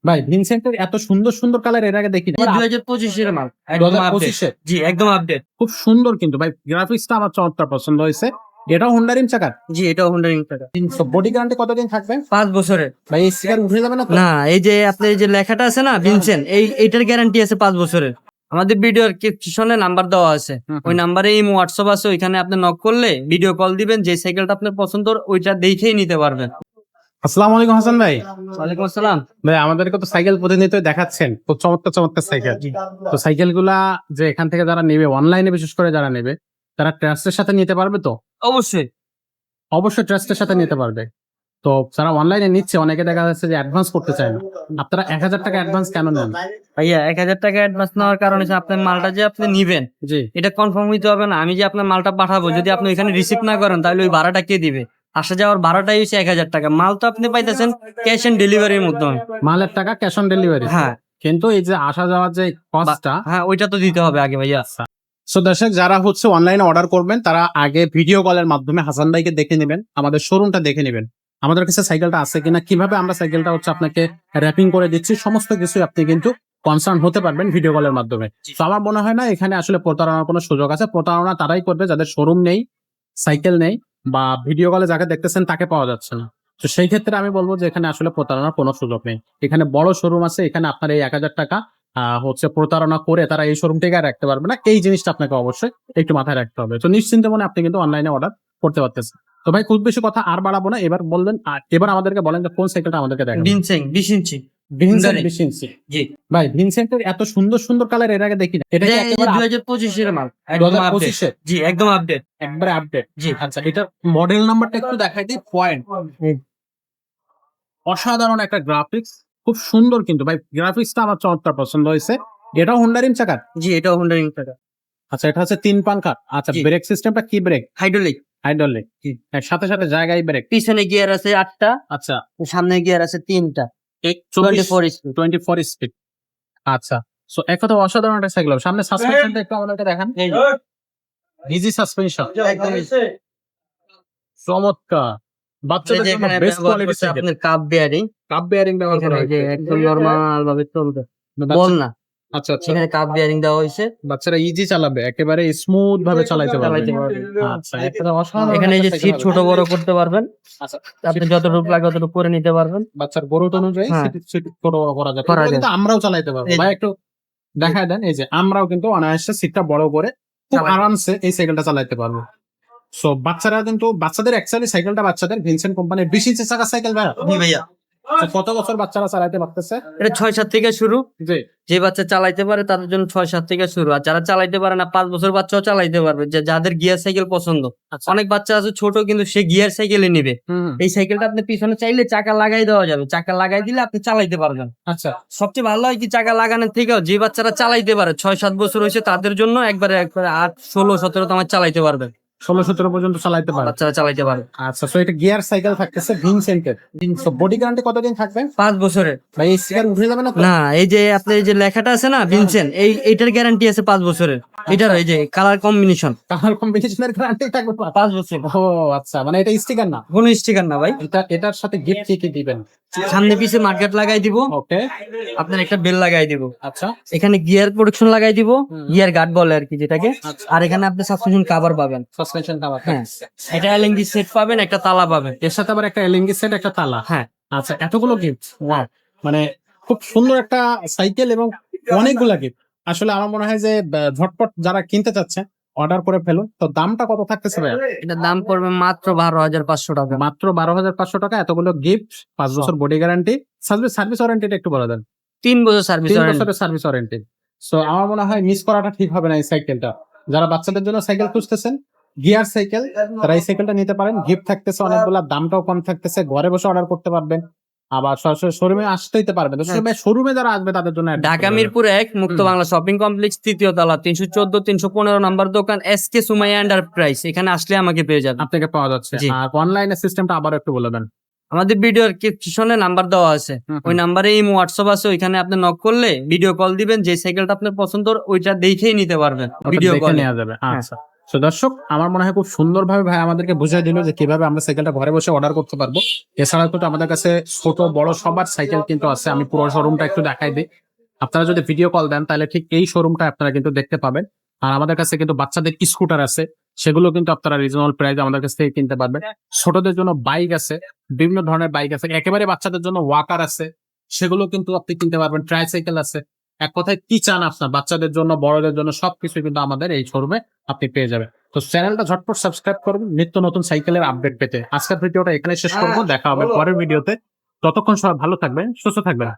ভাই ভিনসেন্টের এত সুন্দর সুন্দর কালার এর আগে দেখি 2025 এর মাল, একদম আপডেট। 2025 জি, একদম আপডেট। খুব সুন্দর কিন্তু ভাই, গ্রাফিক্সটা আমার চমৎকার পছন্দ হয়েছে। এটাও হোন্ডা রিম চাকার। জি, এটাও হোন্ডা রিং টাকা। বডি গ্যারান্টি কতদিন থাকবে 5 বছরের। ভাই? এই স্টিকার উঠে যাবে না তো? না, এই যে আপনার এই যে লেখাটা আছে না ভিনসেন্ট, এইটার গ্যারান্টি আছে 5 বছরের। আমাদের ভিডিওর ক্যাপশনে নাম্বার দেওয়া আছে, ওই নাম্বারে ইমো হোয়াটসঅ্যাপ আছে, ওইখানে আপনি নক করলে ভিডিও কল দিবেন, যে সাইকেলটা আপনার পছন্দ ওইটা দেখেই নিতে পারবেন। আসসালামু আলাইকুম হাসান ভাই। ওয়ালাইকুম আসসালাম। ভাই আমাদেরকে তো সাইকেল প্রতিনিয়ত দেখাচ্ছেন, খুব চমৎকার চমৎকার সাইকেল। তো সাইকেল গুলা যে এখান থেকে যারা নেবে, অনলাইনে বিশেষ করে যারা নেবে, তারা ট্রাস্টের সাথে নিতে পারবে তো? অবশ্যই। অবশ্যই ট্রাস্টের সাথে নিতে পারবে। তো যারা অনলাইনে নিচ্ছে, অনেকে দেখা যাচ্ছে যে অ্যাডভান্স করতে চায় না। আপনারা 1000 টাকা অ্যাডভান্স কেন নেন? ভাইয়া 1000 টাকা অ্যাডভান্স নেওয়ার কারণ হচ্ছে আপনার মালটা যে আপনি নিবেন জি, এটা কনফার্ম হইতে হবে না। আমি যে আপনার মালটা পাঠাবো, যদি আপনি এখানে রিসিভ না করেন তাহলে ওই ভাড়াটা কে দিবে? আসা যাওয়ার ভাড়াটাই হচ্ছে 1000 টাকা। মাল তো আপনি পাইতেছেন ক্যাশ অন ডেলিভারির মাধ্যমে। মালের টাকা ক্যাশ অন ডেলিভারি। হ্যাঁ কিন্তু এই যে আসা যাওয়ার যে কস্টটা, হ্যাঁ, ওইটা তো দিতে হবে আগে ভাইয়া। সো দর্শক যারা হচ্ছে অনলাইনে অর্ডার করবেন, তারা আগে ভিডিও কলের মাধ্যমে হাসান ভাইকে দেখে নেবেন, আমাদের শোরুমটা দেখে নেবেন, আমাদের কাছে সাইকেলটা আছে কিনা, কিভাবে আমরা সাইকেলটা হচ্ছে আপনাকে র্যাপিং করে দিচ্ছি, সমস্ত কিছু আপনি কিন্তু কনসার্ন হতে পারবেন ভিডিও কলের মাধ্যমে। তো আমার মনে হয় না এখানে আসলে প্রতারণার কোনো সুযোগ আছে। প্রতারণা তারাই করবে যাদের শোরুম নেই, সাইকেল নেই, বা ভিডিও কলে যাকে দেখতেছেন তাকে পাওয়া যাচ্ছে না। তো সেই ক্ষেত্রে আমি বলবো যে এখানে আসলে প্রতারণার কোনো সুযোগ নেই। এখানে বড় শোরুম আছে, এখানে আপনার এই 1000 টাকা হচ্ছে প্রতারণা করে তারা এই শোরুম থেকে আর রাখতে পারবে না। এই জিনিসটা আপনাকে অবশ্যই একটু মাথায় রাখতে হবে। তো নিশ্চিন্তে মনে আপনি কিন্তু অনলাইনে অর্ডার করতে পারতেছেন। তো ভাই খুব বেশি কথা আর বাড়াবো না, এবার বলবেন, এবার আমাদেরকে বলেন যে কোন সাইকেলটা আমাদেরকে দেখাবেন। Vincent 20 inch. Vincent Hyundai। 20 inch. জি, ভাই ভিনসেন্টের এত সুন্দর সুন্দর কালার এর আগে দেখি না। এটা কি এটা এই যে একেবারে 2025 এর মাল, একদম আপডেট। 2025 এর? জি, একদম আপডেট। একবারে আপডেট। জি। আচ্ছা, এটার মডেল নাম্বারটা একটু দেখাই দিই। পয়েন্ট অসাধারণ একটা গ্রাফিক্স, খুব সুন্দর কিন্তু ভাই, গ্রাফিক্সটা আমার চমৎকার পছন্দ হয়েছে। এটাও হোন্ডা রিম চাকার। জি, এটাও হোন্ডা রিং টাকা। আচ্ছা, এটা হচ্ছে 3 পাঙ্খার। আচ্ছা, জি। ব্রেক সিস্টেমটা কি ব্রেক? হাইড্রোলিক। হাইড্রোলিক। জি। এর সাথে সাথে জায়গায় ব্রেক। পিছনে গিয়ার আছে 8টা, আচ্ছা, সামনে গিয়ার আছে 3টা। 24 স্পিড। 24 স্পিড। আচ্ছা, সো এক কথা অসাধারণ একটা সাইকেল। সামনে সাসপেনশনটা একটু আমাদেরকে দেখান। ইজি সাসপেনশন, একদম। চমৎকার। বাচ্চাদের জন্য এখানে বেস্ট ব্যবহার কোয়ালিটি করছে সাইকেল। আপনার কাপ বেয়ারিং। কাপ বেয়ারিং ব্যবহার করা এখানে যে হয়েছে। একদম নরমাল ভাবে চলবে, বল না। আচ্ছা আচ্ছা, এখানে কাপ বেয়ারিং দেওয়া হয়েছে। বাচ্চারা ইজি চালাবে, একেবারে স্মুথ ভাবে চালাইতে পারবে। আচ্ছা, একটা অসাধারণ এখানে এই যে একটা সিট সাইকেল ছোট হবে। বড় করতে পারবেন, আচ্ছা, আপনি যতটুকু লাগে ততটুকু করে নিতে পারবেন। বাচ্চার গ্রোথ অনুযায়ী হ্যাঁ। সিট ছোট বড় করা যায়। করা এগুলো যায়। কিন্তু আমরাও চালাইতে পারবো। এই যে। ভাই একটু দেখায় দেন। এই যে আমরাও কিন্তু অনায়াসে সিটটা বড় করে খুব চালাই। আরামসে এই সাইকেলটা চালাইতে পারবো। সো বাচ্চারা কিন্তু, বাচ্চাদের অ্যাকচুয়ালি সাইকেলটা বাচ্চাদের ভিনসেন্ট কোম্পানির 20 ইঞ্চি চাকার সাইকেল ভাই। জি ভাইয়া, কত বছর বাচ্চারা চালাইতে পারতেছে? এটা 6-7 থেকে শুরু। জি, যে বাচ্চা চালাইতে পারে তাদের জন্য 6-7 থেকে শুরু, আর যারা চালাইতে পারে না 5 বছর বাচ্চাও চালাইতে পারবে, যাদের গিয়ার সাইকেল পছন্দ। আচ্ছা। অনেক বাচ্চা আছে ছোট কিন্তু সে গিয়ার সাইকেলই নিবে। হুম, এই সাইকেলটা আপনি পিছনে চাইলে চাকা লাগাই দেওয়া যাবে, চাকা লাগাই দিলে আপনি চালাইতে পারবেন। আচ্ছা, সবচেয়ে ভালো হয় কি, চাকা লাগানোর থেকেও যে বাচ্চারা চালাইতে পারে 6-7 বছর হয়েছে তাদের জন্য একবারে 8, 16, 17 তোমার চালাইতে পারবে, 16-17 পর্যন্ত চালাইতে পারবে। বাচ্চারা চালাইতে পারবে। আচ্ছা, সো এটা গিয়ার সাইকেল থাকতেছে ভিনসেন্টের। সো বডি গ্যারান্টি কতদিন থাকবে 5 বছরের। ভাই? এই স্টিকার উঠে যাবে না তো? না, এই যে আপনার এই যে লেখাটা আছে না ভিনসেন্ট, এইটার গ্যারান্টি আছে 5 বছরের। এটার এই যে কালার কম্বিনেশন কালার কম্বিনেশনের গ্যারান্টি থাকবে 5 বছর। ও আচ্ছা, মানে এটা স্টিকার না। কোন স্টিকার না ভাই। এটার সাথে গিফট কি কি দিবেন? সামনে পিছে মার্কেট লাগাই দিব, ওকে, আপনার একটা বেল লাগাই দিব, আচ্ছা এখানে গিয়ার প্রোটেকশন লাগাই দিব, গিয়ার গার্ড বলে আর কি যেটাকে। আচ্ছা। আর এখানে আপনি সাসপেনশন কভার পাবেন। Suspension cover. হ্যাঁ, এটা এলএনজি সেট পাবেন, একটা তালা পাবেন। এর সাথে আবার একটা এলএনজি সেট, একটা তালা। হ্যাঁ। আচ্ছা, এতগুলো গিফট, ওয়াও। মানে খুব সুন্দর একটা সাইকেল এবং অনেকগুলা গিফট। আসলে আমার মনে হয় যে ঝটপট যারা কিনতে চাচ্ছে অর্ডার করে ফেলুন। তো দামটা কত থাকতেছে ভাই? এটার দাম পড়বে মাত্র 12,500 টাকা। মাত্র 12,500 টাকা, এতগুলো গিফট, 5 বছর বডি গ্যারান্টি। সার্ভিস ওয়ারেন্টিটা একটু বলে দেন। 3 বছর সার্ভিস 3 বছরের সার্ভিস ওয়ারেন্টি। সো আমার মনে হয় মিস করাটা ঠিক হবে না এই সাইকেলটা। যারা বাচ্চাদের জন্য সাইকেল খুঁজতেছেন, গিয়ার সাইকেল, তারা এই সাইকেলটা নিতে পারেন। গিফট থাকতেছে অনেকগুলা, দামটাও কম থাকতেছে, ঘরে বসে অর্ডার করতে পারবেন, আবার সরাসরি শোরুমে আসতেই পারবেন। তো শোরুমে যারা আসবে তাদের জন্য ঢাকা মিরপুর 1 মুক্ত বাংলা শপিং কমপ্লেক্স, 3য় তলা, 314-315 নম্বর দোকান, এসকে সুমাইয়া এন্টারপ্রাইজ। এখানে আসলে আমাকে পেয়ে যাবেন। আপনাকে পাওয়া যাচ্ছে। জি। আর অনলাইনের সিস্টেমটা আবার একটু বলে দেন। আমাদের ভিডিওর ক্যাপশনে নাম্বার দেওয়া আছে, ওই নাম্বারে ইমো হোয়াটসঅ্যাপ আছে, ওইখানে আপনি নক করলে ভিডিও কল দিবেন, যে সাইকেলটা আপনার পছন্দ ওইটা দেখেই নিতে পারবেন ভিডিও দেখে কলে। নেওয়া যাবে। আচ্ছা, তো দর্শক, আমার মনে হয় খুব সুন্দরভাবে ভাই আমাদেরকে বুঝিয়ে দিল যে কিভাবে আমরা সাইকেলটা ঘরে বসে অর্ডার করতে পারবো। এছাড়াও কিন্তু আমাদের কাছে ছোট বড় সবার সাইকেল কিন্তু আছে। আমি পুরো শোরুমটা একটু দেখাই দিই। আপনারা যদি ভিডিও কল দেন তাহলে ঠিক এই শোরুমটা আপনারা কিন্তু দেখতে পাবেন। আর আমাদের কাছে কিন্তু বাচ্চাদের স্কুটার আছে, সেগুলো কিন্তু আপনারা রিজনেবল প্রাইস আমাদের কাছ থেকে কিনতে পারবেন। ছোটদের জন্য বাইক আছে, বিভিন্ন ধরনের বাইক আছে, একেবারে বাচ্চাদের জন্য ওয়াকার আছে, সেগুলো কিন্তু আপনি কিনতে পারবেন। ট্রাইসাইকেল আছে। এক কথায় কি চান আপনার বাচ্চাদের জন্য বড়দের জন্য সবকিছু কিন্তু আমাদের এই শোরুমে আপনি পেয়ে যাবেন। তো চ্যানেলটা ঝটপট সাবস্ক্রাইব করুন নিত্য নতুন সাইকেলের আপডেট পেতে। আজকের ভিডিওটা এখানে শেষ করবো, দেখা হবে পরের ভিডিওতে। ততক্ষণ সবাই ভালো থাকবেন, সুস্থ থাকবেন।